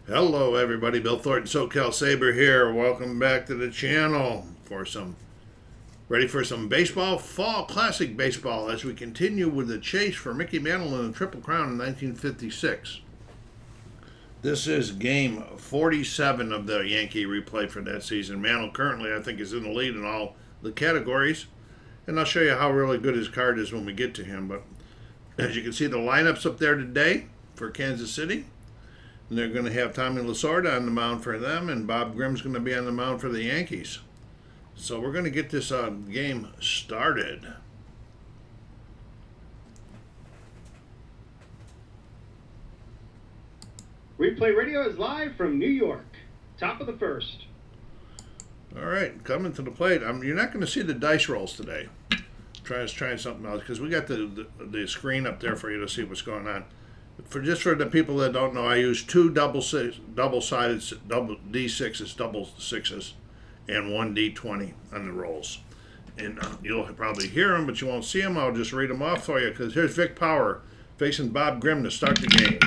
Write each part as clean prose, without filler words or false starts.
Hello everybody, Bill Thornton, SoCal Saber here. Welcome back to the channel for ready for some baseball, fall classic baseball as we continue with the chase for Mickey Mantle and the Triple Crown in 1956. This is game 47 of the Yankee replay for that season. Mantle currently, I think, is in the lead in all the categories, and I'll show you how really good his card is when we get to him. But as you can see, the lineups up there today for Kansas City. And they're going to have Tommy Lasorda on the mound for them, and Bob Grimm's going to be on the mound for the Yankees. So we're going to get this game started. Replay Radio is live from New York. Top of the first. All right, coming to the plate. You're not going to see the dice rolls today. Trying something else because we got the screen up there for you to see what's going on. For the people that don't know, I use two double-sided double D6s, double sixes, and one D20 on the rolls. And you'll probably hear them, but you won't see them. I'll just read them off for you because here's Vic Power facing Bob Grimm to start the game.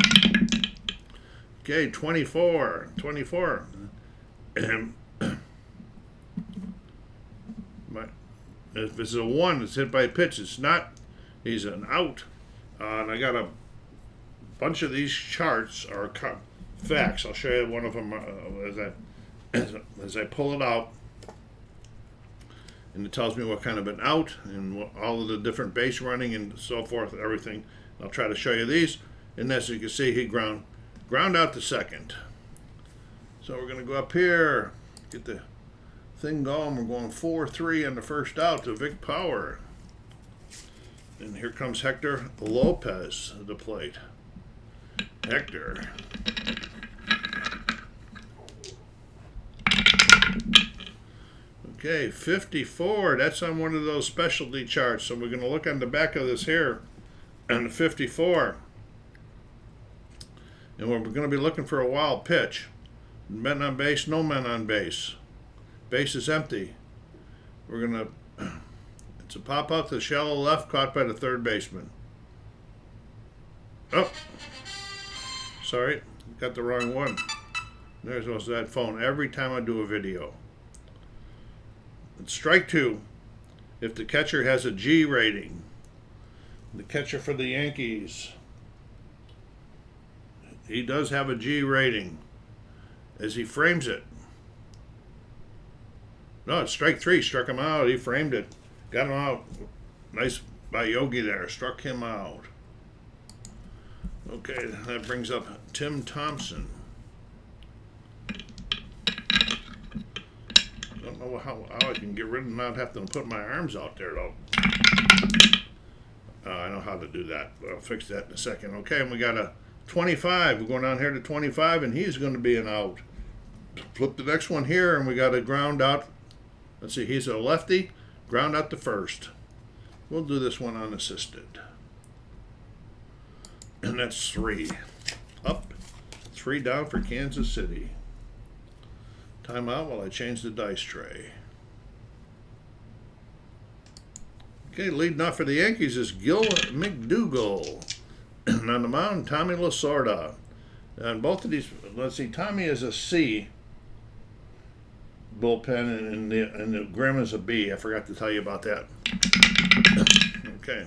Okay, 24. And if it's a 1, it's hit by a pitch. It's not. He's an out. And I got a bunch of these charts are facts. I'll show you one of them as I pull it out, and it tells me what kind of an out and all of the different base running and so forth, everything. I'll try to show you these, and as you can see, he ground out to second. So we're going to go up here, get the thing going. We're going 4-3 on the first out to Vic Power, and here comes Hector Lopez at the plate. Hector. Okay, 54. That's on one of those specialty charts. So we're going to look on the back of this here on the 54. And we're going to be looking for a wild pitch. Men on base, no men on base. Base is empty. We're going to... It's a pop out to the shallow left, caught by the third baseman. Oh! Sorry, got the wrong one. There's that phone every time I do a video. It's strike 2 if the catcher has a G rating. The catcher for the Yankees, he does have a G rating as he frames it. No, it's strike 3. Struck him out. He framed it. Got him out. Nice by Yogi there. Struck him out. Okay, that brings up Tim Thompson. Don't know how I can get rid of not having to put my arms out there, though. I know how to do that, but I'll fix that in a second. Okay, and we got a 25. We're going down here to 25, and he's going to be an out. Flip the next one here, and we got a ground out. Let's see, he's a lefty. Ground out to first. We'll do this one unassisted. And that's 3 up, 3 down for Kansas City. Timeout while I change the dice tray. Okay, leading off for the Yankees is Gil McDougall. And on the mound, Tommy Lasorda. And both of these, let's see, Tommy is a C bullpen, and the Grimm is a B. I forgot to tell you about that. Okay.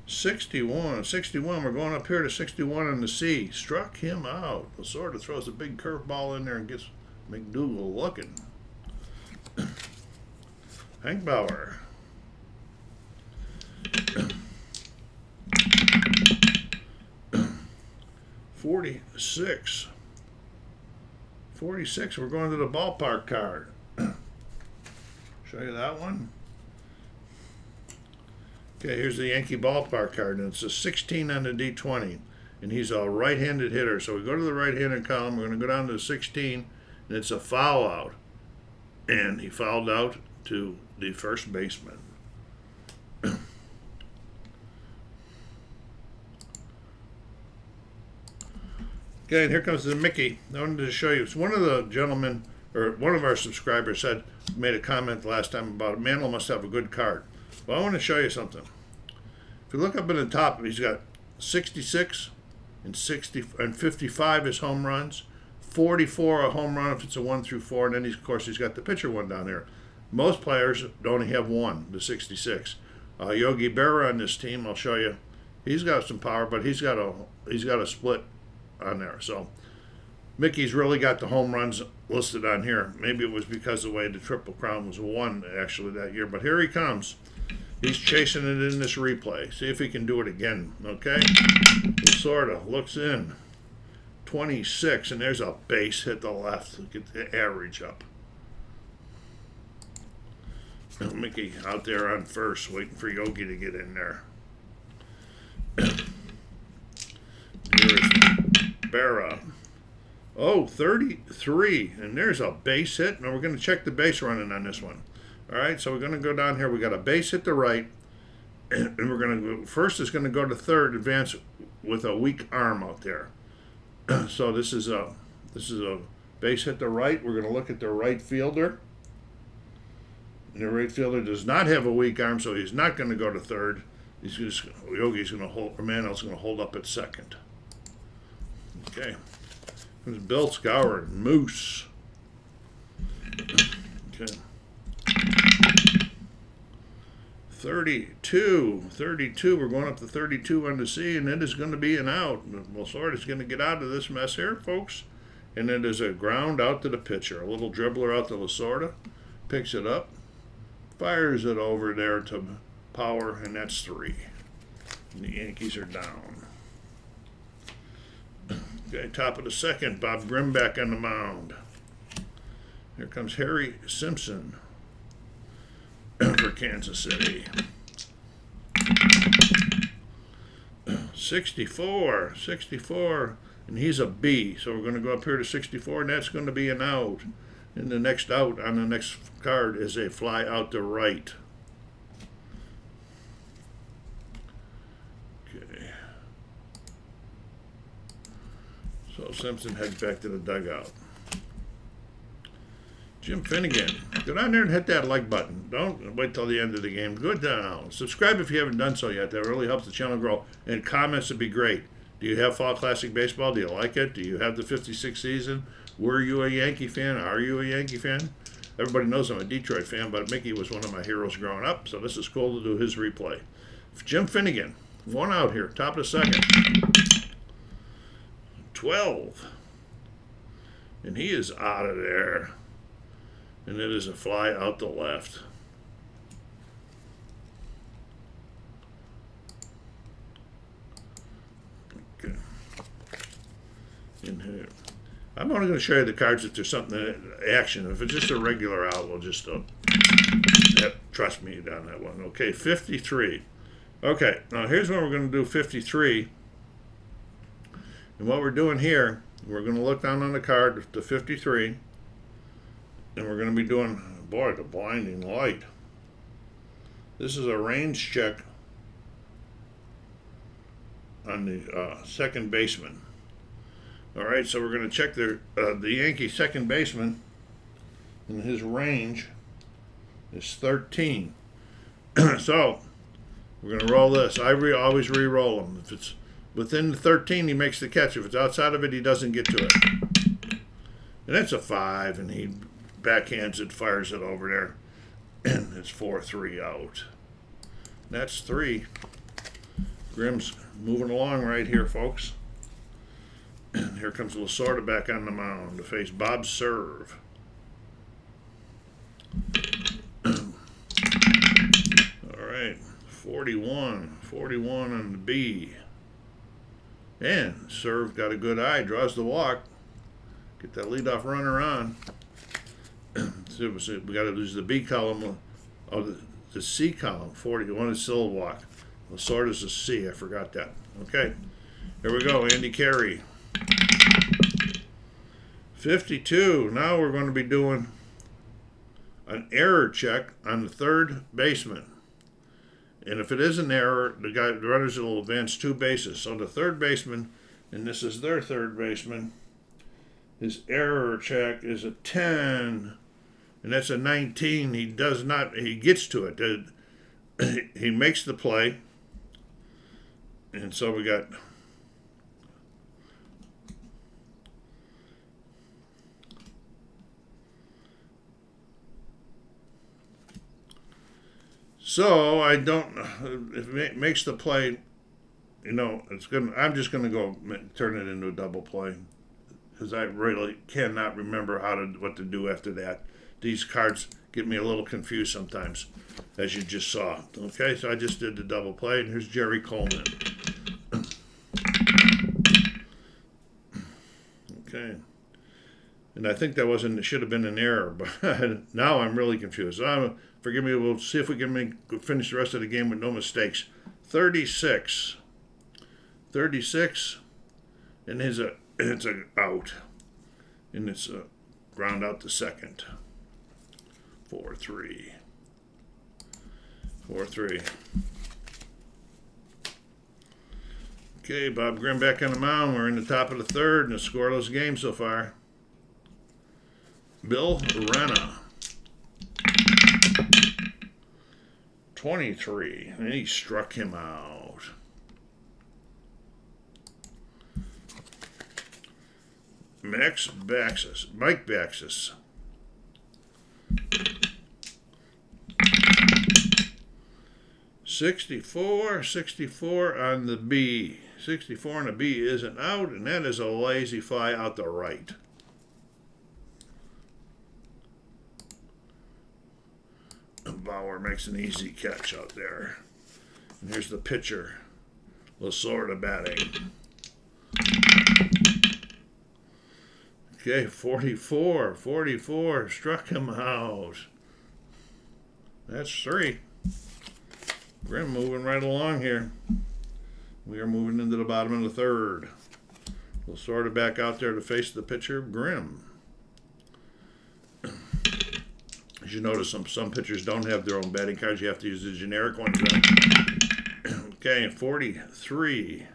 61. We're going up here to 61 on the C. Struck him out. Lasorda throws a big curveball in there and gets McDougall looking. Hank Bauer. "46. We're going to the ballpark card. Show you that one. Okay, here's the Yankee ballpark card, and it's a 16 on the D20, and he's a right-handed hitter. So we go to the right-handed column. We're going to go down to the 16, and it's a foul out, and he fouled out to the first baseman. Okay, and here comes the Mickey. I wanted to show you. It's one of the gentlemen, or one of our subscribers made a comment last time about it. Mantle must have a good card. Well, I want to show you something. If you look up at the top, he's got 66 and 55 as home runs, 44 a home run if it's a 1 through 4, and then of course he's got the pitcher one down here. Most players only have one, the 66. Yogi Berra on this team, I'll show you. He's got some power, but he's got a split on there. So Mickey's really got the home runs listed on here. Maybe it was because of the way the Triple Crown was won actually that year. But here he comes. He's chasing it in this replay. See if he can do it again. Okay. Lasorda looks in. 26, and there's a base hit the left. Get the average up. Mickey out there on first, waiting for Yogi to get in there. Here's Berra. Oh, 33, and there's a base hit. Now we're going to check the base running on this one. All right, so we're going to go down here. We got a base hit to right, and we're going to go first. Is going to go to third, advance with a weak arm out there. So this is a base hit to right. We're going to look at the right fielder. And the right fielder does not have a weak arm, so he's not going to go to third. Yogi's going to hold, or Manel's going to hold up at second. Okay. There's Bill Scour, Moose. Okay. 32. We're going up to 32 on the C, and it is going to be an out. Lasorda's going to get out of this mess here, folks. And it is a ground out to the pitcher. A little dribbler out to Lasorda. Picks it up. Fires it over there to Power, and that's 3. And the Yankees are down. Okay, top of the second, Bob Grimm back on the mound. Here comes Harry Simpson for Kansas City. 64, and he's a B. So we're going to go up here to 64, and that's going to be an out. And the next out on the next card is a fly out to right. Okay. So Simpson heads back to the dugout. Jim Finnegan, go down there and hit that like button. Don't wait till the end of the game. Go down. Subscribe if you haven't done so yet. That really helps the channel grow. And comments would be great. Do you have Fall Classic Baseball? Do you like it? Do you have the 56th season? Were you a Yankee fan? Are you a Yankee fan? Everybody knows I'm a Detroit fan, but Mickey was one of my heroes growing up, so this is cool to do his replay. Jim Finnegan, 1 out here, top of the second. 12. And he is out of there. And it is a fly out the left. Okay. In here. I'm only going to show you the cards if there's something action. If it's just a regular out, we'll just trust me down that one. Okay, 53. Okay, now here's what we're going to do. 53. And what we're doing here, we're going to look down on the card to 53. And we're going to be doing, boy, the blinding light. This is a range check on the second baseman. All right, so we're going to check the Yankee second baseman, and his range is 13. So we're going to roll this. I always re-roll him. If it's within the 13, he makes the catch. If it's outside of it, he doesn't get to it. And that's a 5, and he backhands it, fires it over there, and it's 4-3 out. That's 3. Grimm's moving along right here, folks. And here comes Lasorda back on the mound to face Bob Serve. All right, 41 on the B. And Serve got a good eye, draws the walk. Get that leadoff runner on. So we got to lose the B column. Oh, the C column. 41 is still a walk. Lasorda's a C. I forgot that. Okay, here we go. Andy Carey. 52. Now we're going to be doing an error check on the third baseman. And if it is an error, the runners will advance 2 bases. So the third baseman, and this is their third baseman, his error check is a 10, and that's a 19. He gets to it. He makes the play. And so we got So I don't. If it makes the play, it's gonna. I'm just gonna go turn it into a double play because I really cannot remember what to do after that. These cards get me a little confused sometimes, as you just saw. Okay, so I just did the double play, and here's Jerry Coleman. Okay. And I think it should have been an error, but now I'm really confused. Forgive me, we'll see if we can finish the rest of the game with no mistakes. 36. 36, and it's a out. And it's a ground out to second. 4-3. 4-3. Okay, Bob Grimm back on the mound. We're in the top of the third in a scoreless game so far. Bill Renna. 23, and he struck him out. Mike Baxis. 64 on the B. 64 on the B is an out, and that is a lazy fly out the right. Bauer makes an easy catch out there. And here's the pitcher, Lasorda batting. Okay, 44, struck him out. That's 3. Grimm moving right along here. We are moving into the bottom of the third. Lasorda back out there to face the pitcher, Grimm. As you notice, some pitchers don't have their own batting cards. You have to use the generic ones. Okay, 43.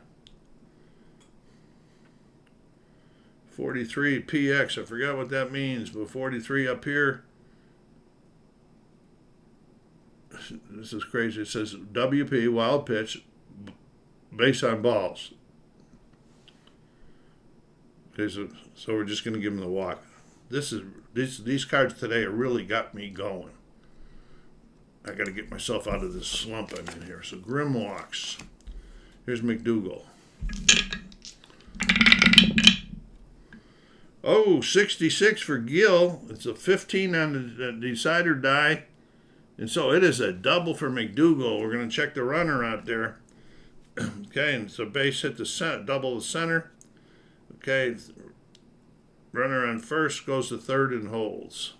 43 PX. I forgot what that means, but 43 up here. This is crazy. It says WP, wild pitch, base on balls. Okay, so we're just going to give him the walk. These cards today really got me going. I got to get myself out of this slump I'm in here. So Grimm walks. Here's McDougal. Oh, 66 for Gill. It's a 15 on the decider die. And so it is a double for McDougal. We're going to check the runner out there. Okay, and so base hit the center, double the center. Okay, runner on first goes to third and holds.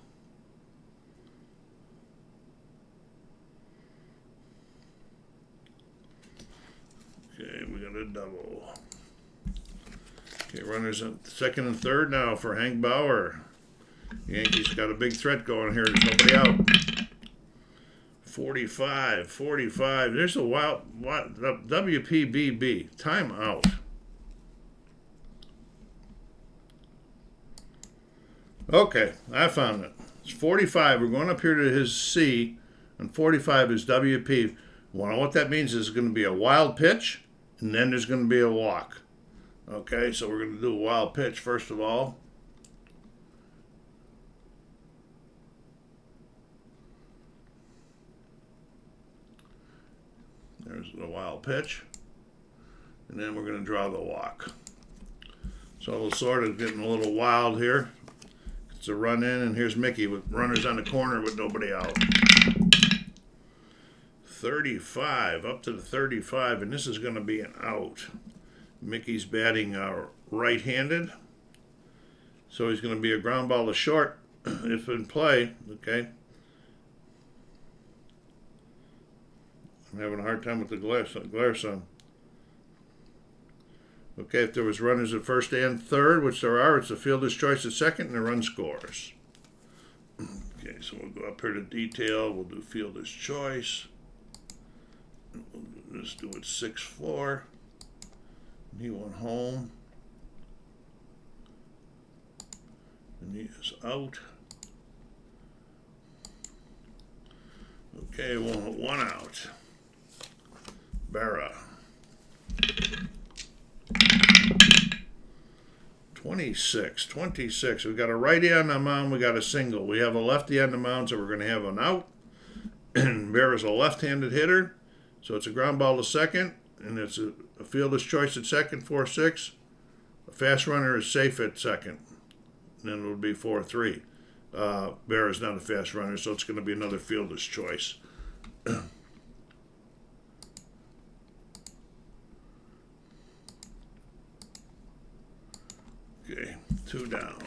Okay, we got a double. Okay, runners on second and third now for Hank Bauer. Yankees got a big threat going here. There's nobody out. 45. There's a wild WPBB. Timeout. Okay, I found it. It's 45. We're going up here to his C, and 45 is WP. Well, what that means is it's going to be a wild pitch, and then there's going to be a walk. Okay, so we're going to do a wild pitch first of all. There's the wild pitch. And then we're going to draw the walk. So Lasorda is getting a little wild here. It's a run in, and here's Mickey with runners on the corner with nobody out. 35, up to the 35, and this is going to be an out. Mickey's batting right-handed. So he's going to be a ground ball to short if in play. Okay. I'm having a hard time with the glare sun. Okay, if there was runners at first and third, which there are, it's a fielder's choice at second, and the run scores. Okay, so we'll go up here to detail. We'll do fielder's choice. We'll just do it 6-4. He went home. And he is out. Okay, one out. Barra. 26. We got a righty on the mound. We got a single. We have a lefty on the mound, so we're going to have an out. And Bear is a left-handed hitter, so it's a ground ball to second, and it's a fielder's choice at second, 4-6. A fast runner is safe at second, and then it would be 4-3. Bear is not a fast runner, so it's going to be another fielder's choice. Okay, 2 down.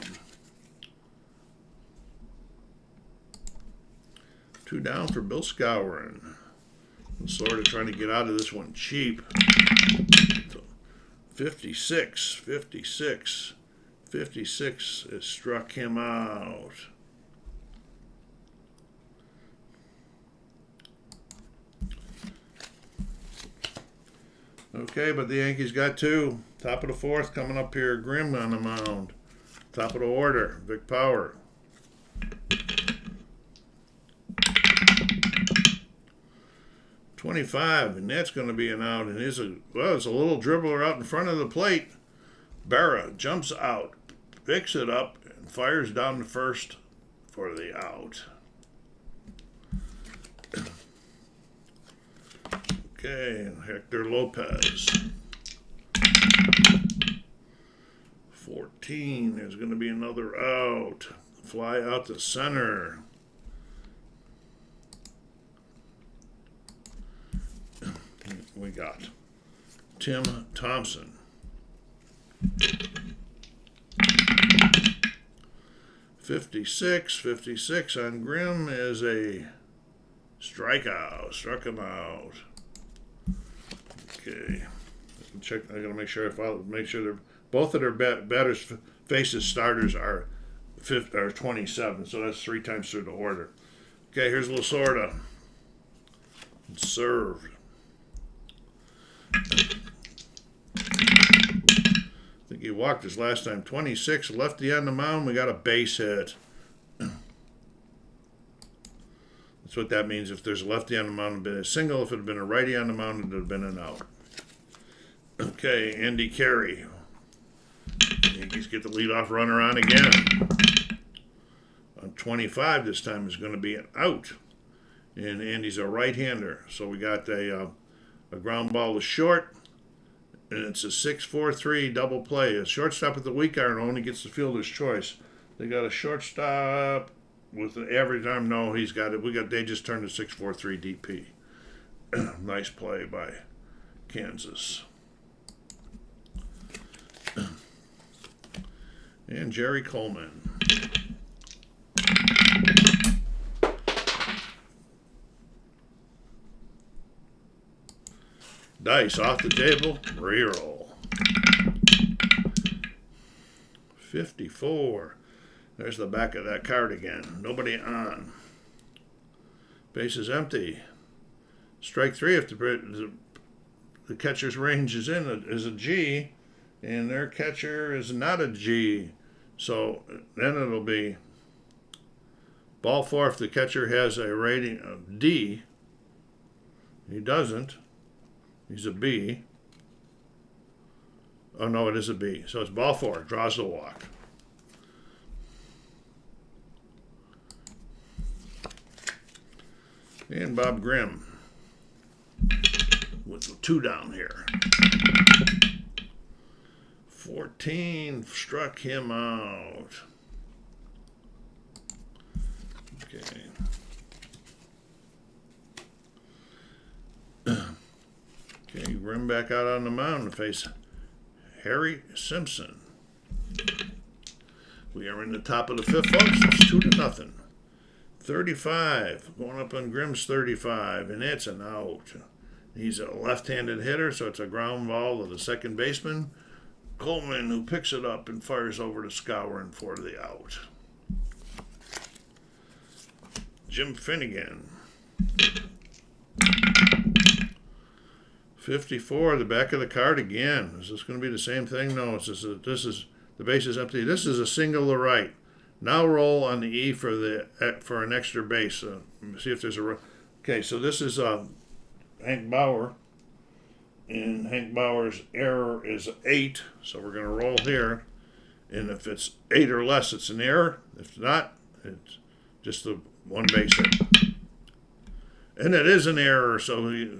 2 down for Bill Skowron. Lasorda trying to get out of this one cheap. 56, 56, 56 has struck him out. Okay, but the Yankees got 2. Top of the 4th coming up here. Grimm on the mound. Top of the order. Vic Power. .25, and that's going to be an out. And it's a little dribbler out in front of the plate. Berra jumps out, picks it up, and fires down to first for the out. Okay, Hector Lopez. 14, there's going to be another out. Fly out to center. We got Tim Thompson. 56 on Grimm is a strikeout. Struck him out. Okay. Check. I gotta make sure they're both of their batters' faces starters are 27. So that's 3 times through the order. Okay, here's Lasorda. Served. I think he walked his last time. 26, lefty on the mound. We got a base hit. That's what that means. If there's a lefty on the mound, it would have been a single. If it had been a righty on the mound, it would have been an out. Okay, Andy Carey. Yankees get the leadoff runner on again. On 25 this time is going to be an out. And Andy's a right-hander. So we got a ground ball to short. And it's a 6-4-3 double play. A shortstop at the weak arm only gets the fielder's choice. They got a shortstop with an average arm. No, he's got it. They just turned a 6-4-3 DP. Nice play by Kansas. And Jerry Coleman. Dice off the table, reroll. 54. There's the back of that card again. Nobody on. Base is empty. Strike 3 if the catcher's range is a G, and their catcher is not a G. So then it'll be ball 4 if the catcher has a rating of D. He doesn't. He's a B. Oh, no, it is a B. So it's ball 4. Draws the walk. And Bob Grimm with 2 down here. 14 struck him out. Okay. Okay, Grimm back out on the mound to face Harry Simpson. We are in the top of the 5th, folks. It's 2-0. 35, going up on Grimm's 35, and it's an out. He's a left-handed hitter, so it's a ground ball to the second baseman, Coleman, who picks it up and fires over to Skowron for the out. Jim Finnegan. 54, the back of the card again. Is this going to be the same thing? No, this is the base is empty. This is a single to right. Now roll on the E for an extra base. See if there's a. Okay, so this is Hank Bauer, and Hank Bauer's error is 8. So we're going to roll here, and if it's 8 or less, it's an error. If not, it's just the one base hit. And it is an error, so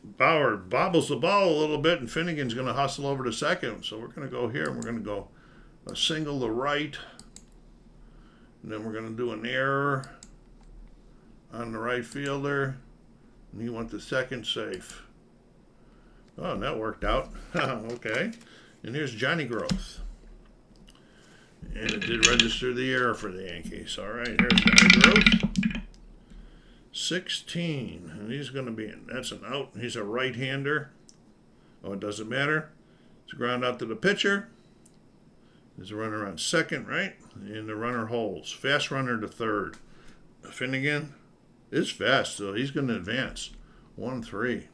Bauer bobbles the ball a little bit, and Finnegan's going to hustle over to second. So we're going to go here, and we're going to go a single to right. And then we're going to do an error on the right fielder. And you want the second safe. Oh, that worked out. Okay. And here's Johnny Growth. And it did register the error for the Yankees. All right, here's Johnny Growth. 16. And he's going to be, that's an out. He's a right-hander. Oh, it doesn't matter. It's a ground out to the pitcher. There's a runner on second, right? And the runner holds. Fast runner to third. Finnegan is fast, so he's going to advance. 1-3.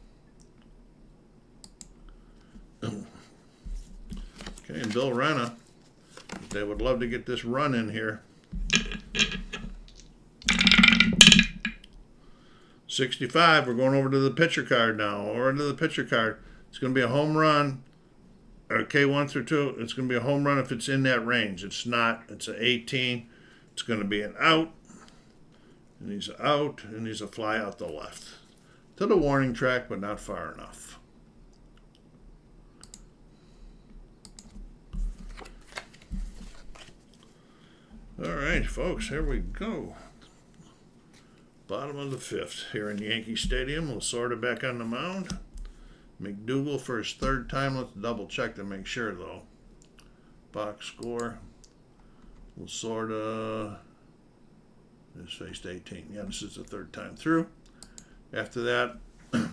Okay, and Bill Renna, they would love to get this run in here. 65, we're going over to the pitcher card now. Over to the pitcher card. It's going to be a home run, or K1 through 2. It's going to be a home run if it's in that range. It's not. It's an 18. It's going to be an out. And he's out, and he's a fly out the left. To the warning track, but not far enough. All right, folks, here we go. Bottom of the 5th here in Yankee Stadium. Lasorda back on the mound. McDougal for his 3rd time. Let's double check to make sure, though. Box score. Lasorda is faced 18. Yeah, this is the 3rd time through. After that, I'll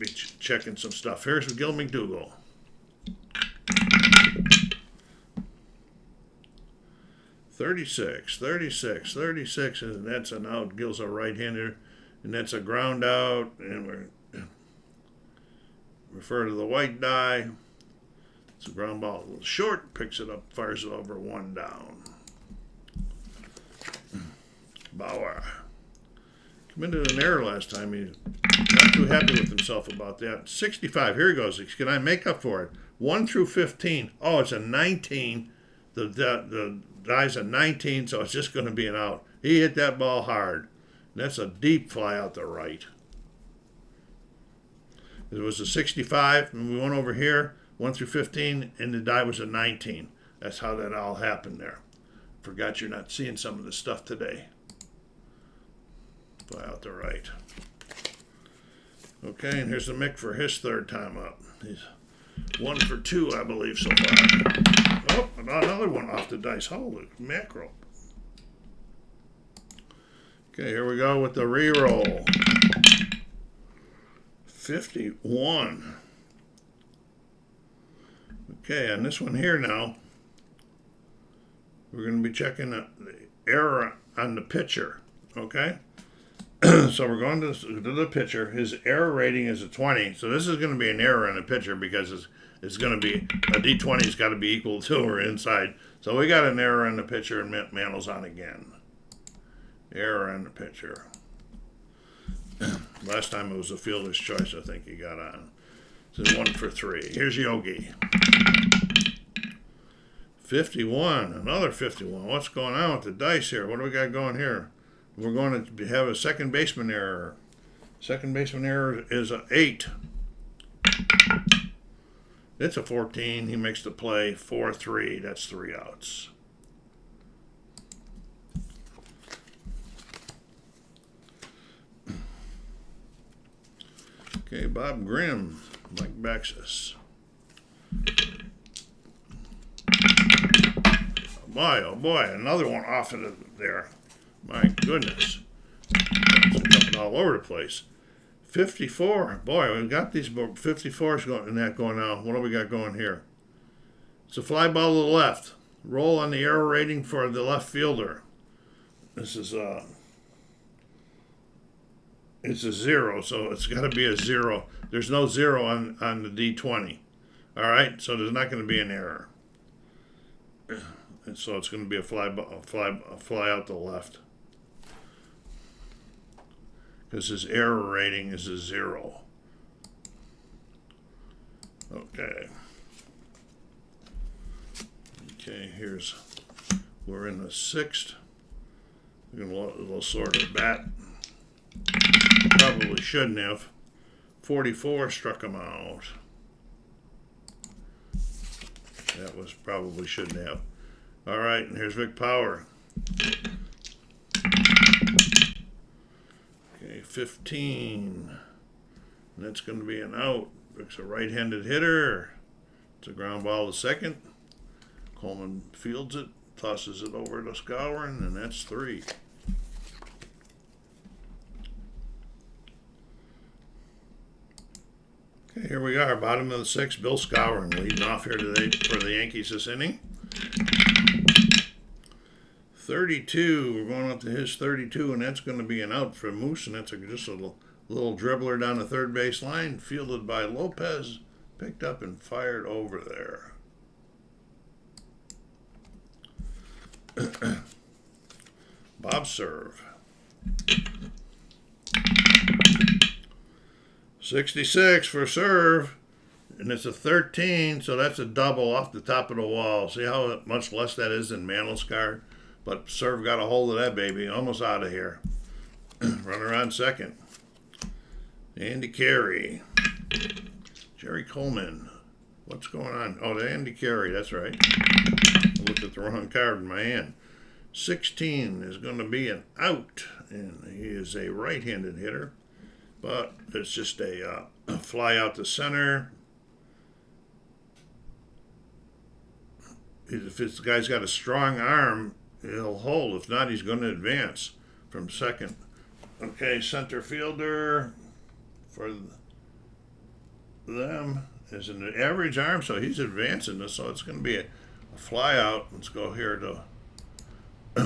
be checking some stuff. Here's Gil McDougal. 36, 36, 36, and that's an out. Gil's a right-hander, and that's a ground out, and we refer to the white die. It's a ground ball, a little short, picks it up, fires it over, 1 down. Bauer committed an error last time. He's not too happy with himself about that. 65, here he goes. Can I make up for it? 1 through 15. Oh, it's a 19. The die's a 19, so it's just going to be an out. He hit that ball hard. That's a deep fly out the right. It was a 65, and we went over here, 1 through 15, and the die was a 19. That's how that all happened there. Forgot you're not seeing some of the stuff today. Fly out the right. Okay, and here's the Mick for his 3rd time up. He's 1 for 2, I believe, so far. Oh, another one off the dice. Holy mackerel. Okay, here we go with the re-roll. 51. Okay, on this one here now, we're going to be checking the error on the pitcher. Okay? So we're going to the pitcher. His error rating is a 20. So this is going to be an error on the pitcher because it's going to be a D20's got to be equal to or inside. So we got an error on the pitcher, and Mantl's on again. Error on the pitcher. Last time it was a fielder's choice, I think he got on. So 1 for 3. Here's Yogi. 51. Another 51. What's going on with the dice here? What do we got going here? We're going to have a second baseman error. Second baseman error is an 8. It's a 14. He makes the play. 4-3. That's 3 outs. Okay, Bob Grimm, Mike Baxis. Oh boy, another one off of there. My goodness. It's jumping all over the place. 54. Boy, we've got these 54s going now. What do we got going here? It's a fly ball to the left. Roll on the error rating for the left fielder. This is it's a 0, so it's got to be a 0. There's no 0 on the D20. All right, so there's not going to be an error. And so it's going to be a fly out the left. Because his error rating is a 0. Okay. Okay, we're in the 6th. We're going to Lasorda bat. Probably shouldn't have. 44 struck him out. That was probably shouldn't have. All right, and here's Vic Power. Okay, 15. And that's going to be an out. Vic's a right-handed hitter. It's a ground ball to second. Coleman fields it, tosses it over to Skowron, and that's 3. Okay, here we are, bottom of the 6th. Bill Skowron leading off here today for the Yankees this inning. 32, we're going up to his 32, and that's going to be an out for Moose, and that's just a little dribbler down the third base line, fielded by Lopez, picked up and fired over there. Bob serve. 66 for serve, and it's a 13, so that's a double off the top of the wall. See how much less that is than Mantle's card? But serve got a hold of that baby, almost out of here. Runner on second. Andy Carey. Jerry Coleman. What's going on? Oh, the Andy Carey, that's right. I looked at the wrong card in my hand. 16 is going to be an out, and he is a right-handed hitter. But it's just a fly out to center. If this guy's got a strong arm, he'll hold. If not, he's going to advance from second. Okay, center fielder for them is an average arm, so he's advancing this. So it's going to be a fly out. Let's go here to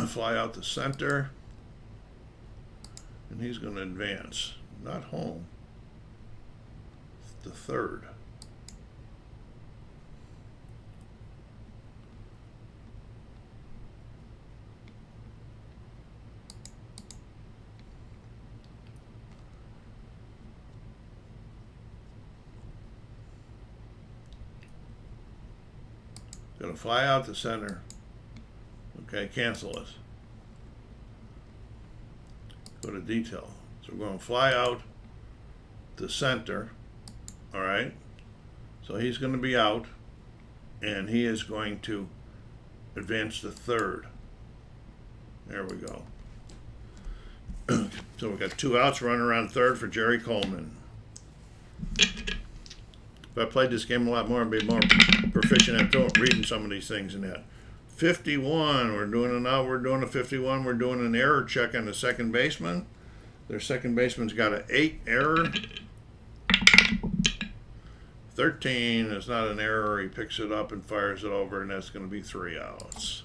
fly out to center. And he's going to advance. Not home. The third. Gonna fly out to center. Okay, cancel it. Go to detail. So we're going to fly out to center. All right. So he's going to be out, and he is going to advance to third. There we go. So we got 2 outs, running around third for Jerry Coleman. If I played this game a lot more, I'd be more proficient at reading some of these things in that. 51, we're doing an out, we're doing a 51, we're doing an error check on the second baseman. Their second baseman's got an 8 error. 13 is not an error. He picks it up and fires it over, and that's going to be 3 outs.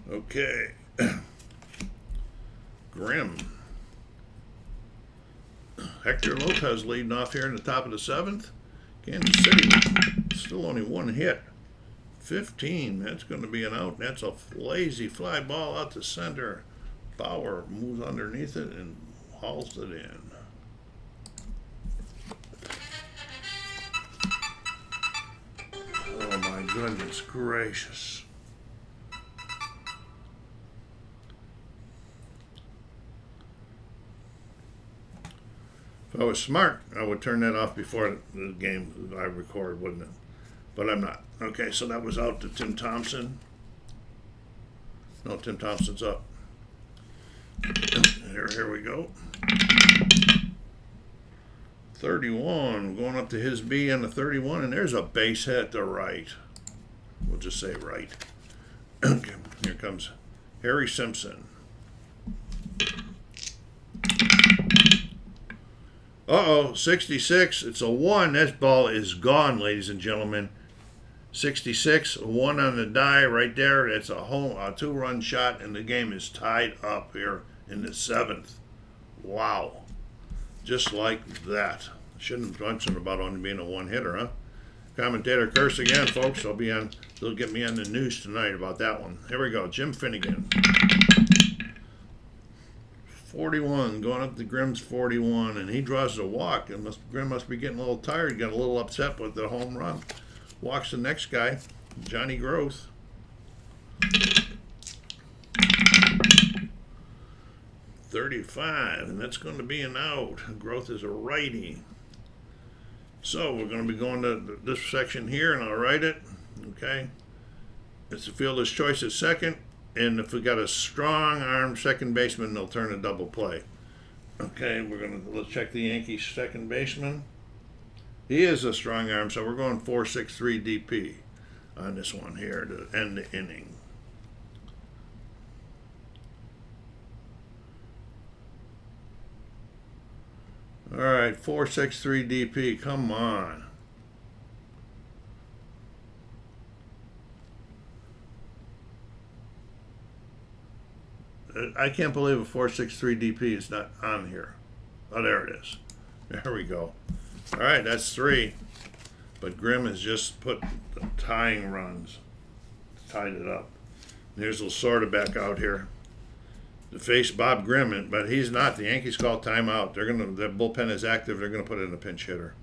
Okay. Grimm. Hector Lopez leading off here in the top of the 7th. Kansas City still only 1 hit. 15, that's going to be an out. That's a lazy fly ball out to center. Bauer moves underneath it and hauls it in. Oh my goodness gracious. If I was smart, I would turn that off before the game I record, wouldn't it? But I'm not. Okay, so that was out to Tim Thompson. No, Tim Thompson's up. Here we go. 31, going up to his B on the 31, and there's a base hit to right. We'll just say right. Okay, here comes Harry Simpson. Uh-oh, 66. It's a 1. That ball is gone, ladies and gentlemen. 66, 1 on the die right there. It's a 2-run shot, and the game is tied up here in the 7th. Wow. Just like that. Shouldn't have mentioned about only being a 1-hitter, huh? Commentator curse again, folks. They'll get me on the news tonight about that one. Here we go. Jim Finnegan. 41, going up to Grimm's 41, and he draws a walk. Grimm must be getting a little tired. He got a little upset with the home run. Walks the next guy, Johnny Groth. 35, and that's going to be an out. Growth is a righty. So we're going to be going to this section here, and I'll write it. Okay. It's the fielder's choice at second, and if we got a strong arm second baseman, they'll turn a double play. Okay, let's check the Yankees second baseman. He is a strong arm, so we're going 4-6-3 DP on this one here to end the inning. All right, 4-6-3 DP, come on. I can't believe a 4-6-3 DP is not on here. Oh, there it is. There we go. All right, that's 3. But Grimm has just put the tying runs. Tied it up. There's Lasorda back out here to face Bob Grimm, but he's not. The Yankees call timeout. The bullpen is active. They're gonna put in a pinch hitter.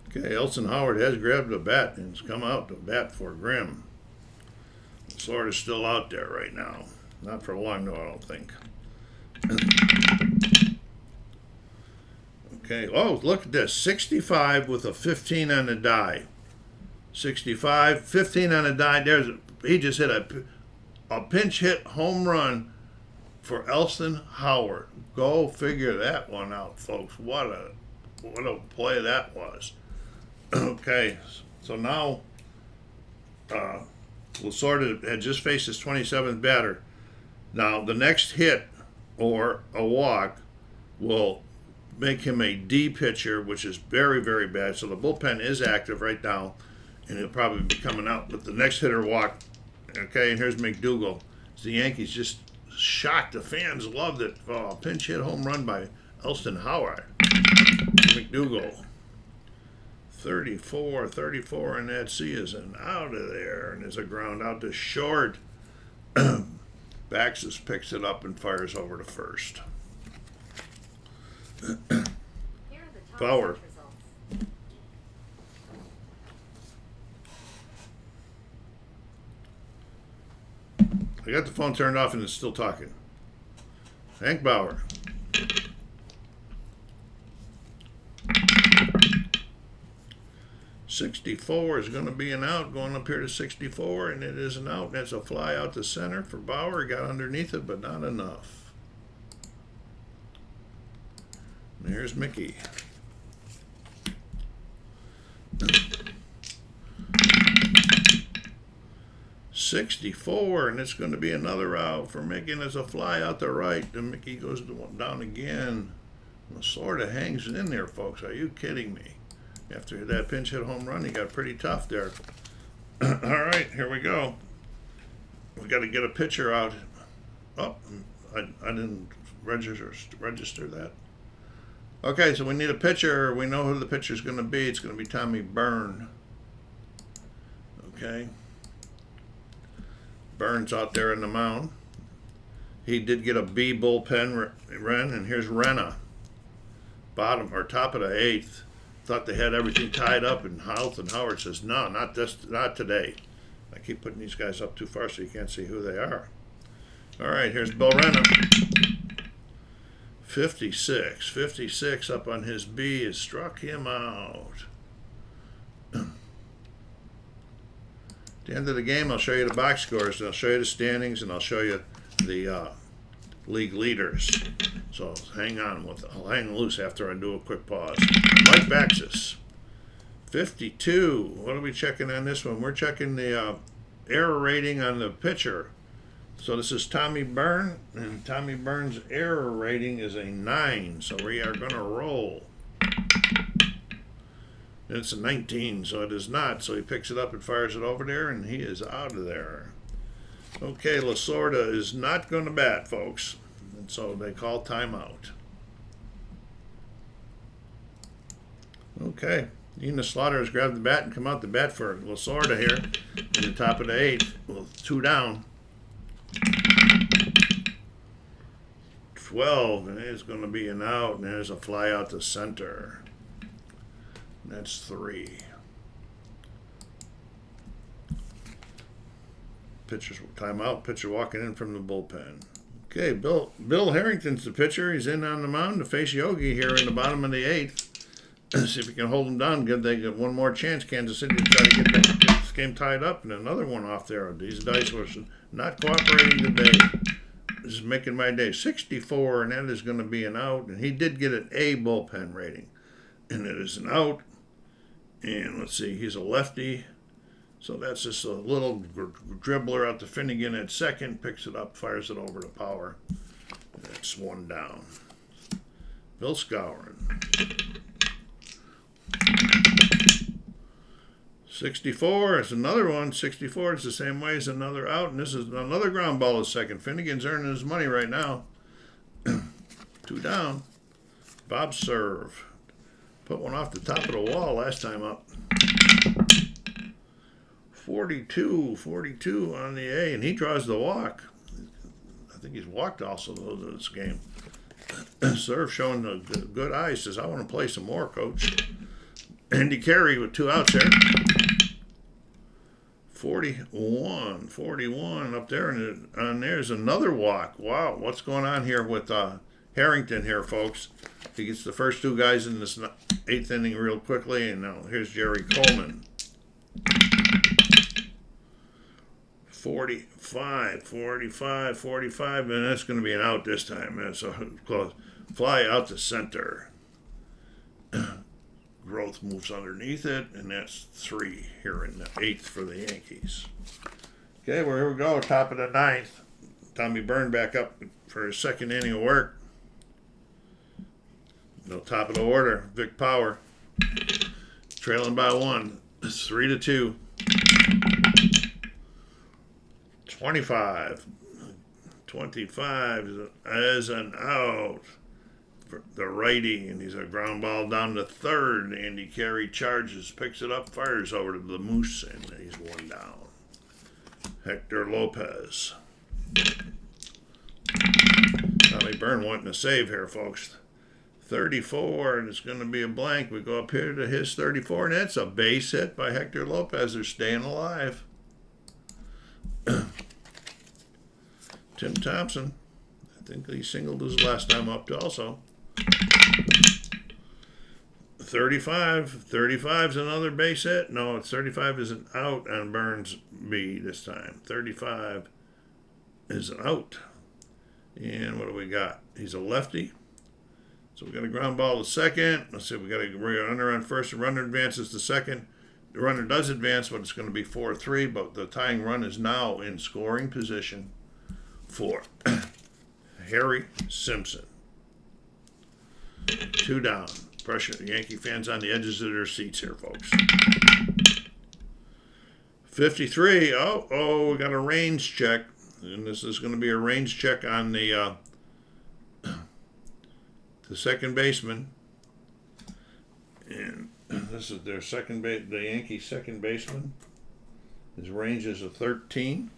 Okay, Elston Howard has grabbed a bat and has come out to bat for Grimm. Lasorda's still out there right now. Not for long, though, I don't think. Okay. Oh, look at this. 65 with a 15 on the die. 65, 15 on the die. He just hit a pinch hit home run for Elston Howard. Go figure that one out, folks. What a play that was. Okay, so now Lasorda had just faced his 27th batter. Now the next hit or a walk will make him a D pitcher, which is very, very bad. So the bullpen is active right now, and he'll probably be coming out. But the next hitter walk, okay, and here's McDougal. The Yankees just shocked. The fans loved it. Oh, pinch hit home run by Elston Howard. McDougal. 34, and that C is an out of there, and there's a ground out to short. Baxis picks it up and fires over to first. Power. I got the phone turned off and it's still talking. Hank Bauer. .64 is going to be an out, going up here to 64, and it is an out. That's a fly out to center for Bauer. He got underneath it, but not enough. And here's Mickey. .64, and it's going to be another out for Mickey, and there's a fly out to right, and Mickey goes down again. Lasorda hangs in there, folks. Are you kidding me? After that pinch hit home run, he got pretty tough there. All right, here we go. We got to get a pitcher out. Oh, I didn't register that. Okay, so we need a pitcher. We know who the pitcher's going to be. It's going to be Tommy Byrne. Okay. Burns out there in the mound. He did get a B bullpen run, and here's Renna. Bottom or top of the 8th. Thought they had everything tied up, and Howard says, no, not today. I keep putting these guys up too far so you can't see who they are. All right, here's Bill Renna. 56 up on his B has struck him out. At the end of the game, I'll show you the box scores, and I'll show you the standings, and I'll show you the league leaders. So hang on, I'll hang loose after I do a quick pause. Mike Baxis, 52. What are we checking on this one? We're checking the error rating on the pitcher. So this is Tommy Byrne, and Tommy Byrne's error rating is a 9. So we are going to roll. And it's a 19, so it is not. So he picks it up and fires it over there, and he is out of there. Okay, Lasorda is not going to bat, folks. And so they call timeout. Okay, Ina Slaughter has grabbed the bat and come out the bat for Lasorda here in the top of the 8th. Well, 2 down. 12, and it's going to be an out, and there's a fly out to center. That's 3. Pitcher's timeout. Pitcher walking in from the bullpen. Okay, Bill Harrington's the pitcher. He's in on the mound to face Yogi here in the bottom of the 8th. See if he can hold him down. They get one more chance. Kansas City to try to get this game tied up, and another one off there. These dice were not cooperating today. This is making my day. 64, and that is going to be an out. And he did get an A bullpen rating, and it is an out. And let's see, he's a lefty. So that's just a little dribbler out to Finnegan at second, picks it up, fires it over to Power. That's one down. Bill Scourin. 64 is another one. 64 is the same way as another out, and this is another ground ball at second. Finnegan's earning his money right now. 2 down. Bob serve. Put one off the top of the wall last time up. 42 on the A, and he draws the walk. I think he's walked also this game. Serve showing a good eye. Says, I want to play some more, coach. Andy Carey with 2 outs there. 41 up there, and there's another walk. Wow, what's going on here with Harrington here, folks? He gets the first 2 guys in this 8th inning real quickly, and now here's Jerry Coleman. 45, and that's going to be an out this time. That's a close fly out to center. Growth moves underneath it, and that's 3 here in the 8th for the Yankees. Okay, well, here we go, top of the 9th. Tommy Byrne back up for his 2nd inning of work. No top of the order, Vic Power. Trailing by 1. It's 3-2. 25 as an out for the righty, and he's a ground ball down to third. Andy Carey charges, picks it up, fires over to the Moose, and he's 1 down. Hector Lopez. Tommy Byrne wanting a save here, folks. 34, and it's going to be a blank. We go up here to his 34, and that's a base hit by Hector Lopez. They're staying alive. Tim Thompson, I think he singled his last time up also. 35 is another base hit. No, 35 is an out on Burns B this time. 35 is an out. And what do we got? He's a lefty. So we got a ground ball to second. Let's see, we got a runner on first. The runner advances to second. The runner does advance, but it's going to be 4-3. But the tying run is now in scoring position for Harry Simpson. 2 down. Pressure. The Yankee fans on the edges of their seats here, folks. 53. Oh, we got a range check. And this is going to be a range check on the second baseman. And this is their the Yankee second baseman. His range is a 13.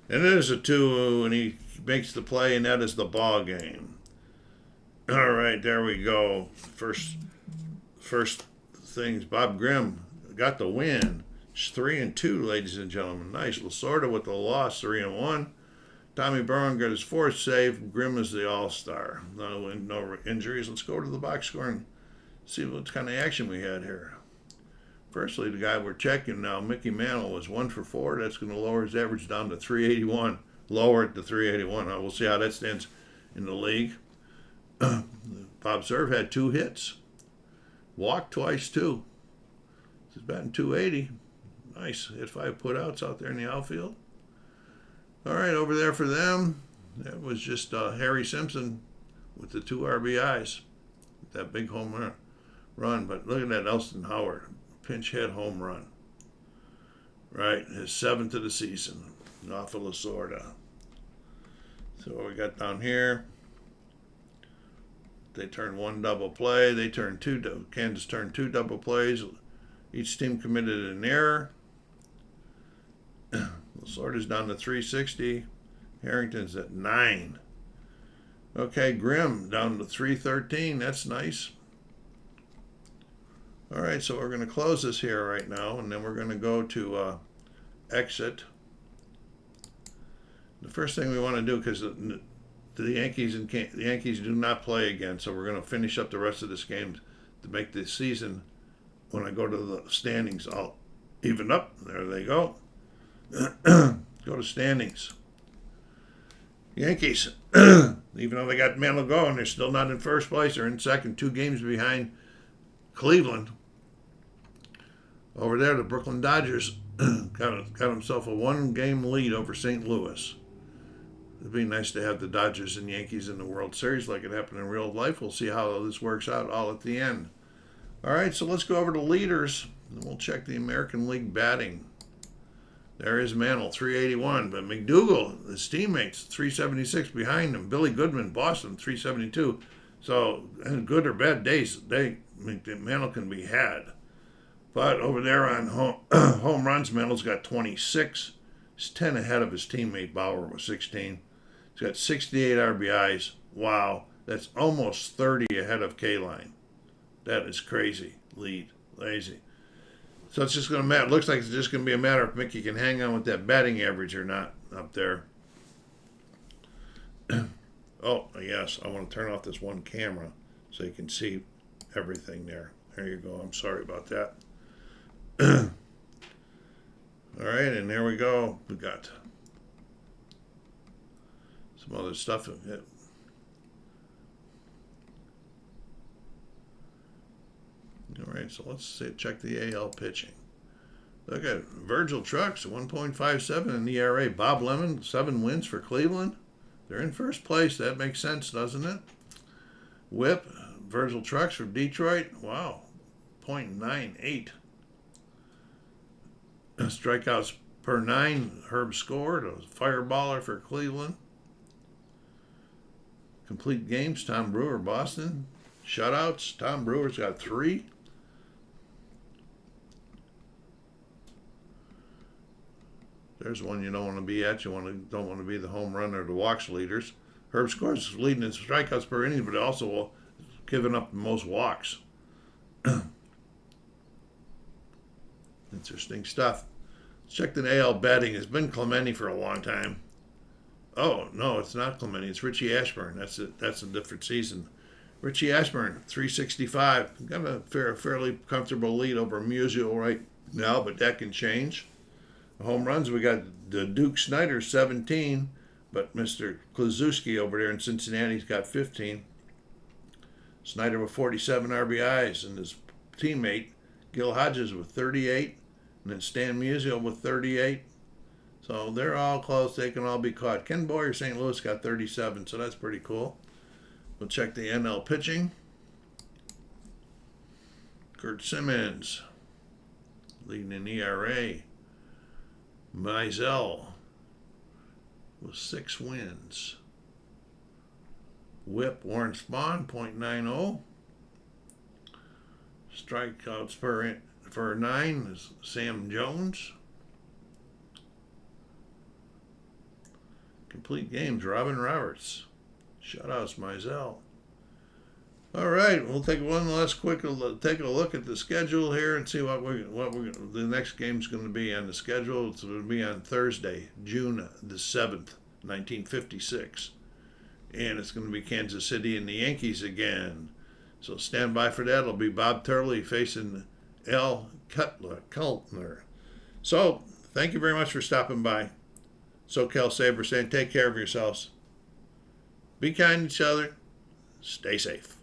And it is a 2, and he makes the play, and that is the ball game. All right, there we go. First things, Bob Grimm got the win. It's 3-2, ladies and gentlemen. Nice. Lasorda with the loss, 3-1. Tommy Byrne got his 4th save. Grimm is the all-star. No injuries. Let's go to the box score and see what kind of action we had here. Firstly, the guy we're checking now, Mickey Mantle, was 1 for 4. That's going to lower his average down to 381. Lower it to 381. We'll see how that stands in the league. Bob Serve had 2 hits. Walked twice, too. He's batting 280. Nice. Hit 5 putouts out there in the outfield. All right, over there for them, that was just Harry Simpson with the 2 RBIs. That big home run. But look at that Elston Howard. Pinch hit home run. Right, his 7th of the season. Off of Lasorda. So what we got down here. They turned 1 double play. Kansas turned 2 double plays. Each team committed an error. Lasorda's down to 360. Harrington's at 9. Okay, Grimm down to 313. That's nice. All right, so we're going to close this here right now, and then we're going to go to exit. The first thing we want to do, because the Yankees do not play again, so we're going to finish up the rest of this game to make the season. When I go to the standings, I'll even up. There they go. Go to standings. Yankees, even though they got Mantle going, they're still not in first place. They're in second, 2 games behind Cleveland. Over there, the Brooklyn Dodgers got himself a 1-game lead over St. Louis. It'd be nice to have the Dodgers and Yankees in the World Series like it happened in real life. We'll see how this works out all at the end. All right, so let's go over to leaders, and we'll check the American League batting. There is Mantle, 381, but McDougal, his teammates, 376 behind him. Billy Goodman, Boston, 372. So, good or bad days, Mantle can be had. But over there on home runs, Mantle's got 26. He's 10 ahead of his teammate Bauer with 16. He's got 68 RBIs. Wow, that's almost 30 ahead of K-Line. That is crazy. Lazy. So it's just going to matter. It looks like it's just going to be a matter if Mickey can hang on with that batting average or not up there. Oh, yes. I want to turn off this one camera so you can see everything there. There you go. I'm sorry about that. All right, and there we go. We got some other stuff. All right, so let's check the AL pitching. Look at Virgil Trucks, 1.57 in ERA. Bob Lemon, 7 wins for Cleveland. They're in first place. That makes sense, doesn't it? Whip, Virgil Trucks from Detroit. Wow, .98. Strikeouts per 9. Herb scored. A fireballer for Cleveland. Complete games, Tom Brewer, Boston. Shutouts, Tom Brewer's got 3. There's one you don't want to be at. You don't want to be the home run or the walks leaders. Herb scores leading in strikeouts per inning, but also giving up the most walks. Interesting stuff. Let's check the AL batting. It's been Clemente for a long time. Oh, no, it's not Clemente. It's Richie Ashburn. That's a different season. Richie Ashburn, 365. Got a fairly comfortable lead over Musial right now, but that can change. Home runs, we got the Duke Snyder, 17, but Mr. Kluszewski over there in Cincinnati's got 15. Snyder with 47 RBIs, and his teammate Gil Hodges with 38, and then Stan Musial with 38. So they're all close. They can all be caught. Ken Boyer, St. Louis, got 37, so that's pretty cool. We'll check the NL pitching. Kurt Simmons leading in ERA. Mizell with 6 wins. Whip, Warren Spahn, .90. Strikeouts per 9 is Sam Jones. Complete games, Robin Roberts. Shutouts, Mizell. All right, we'll take one last take a look at the schedule here and see what the next game's going to be on the schedule. It's going to be on Thursday, June the 7th, 1956. And it's going to be Kansas City and the Yankees again. So stand by for that. It'll be Bob Turley facing Al Keltner. So thank you very much for stopping by. SoCal Saber saying take care of yourselves. Be kind to each other. Stay safe.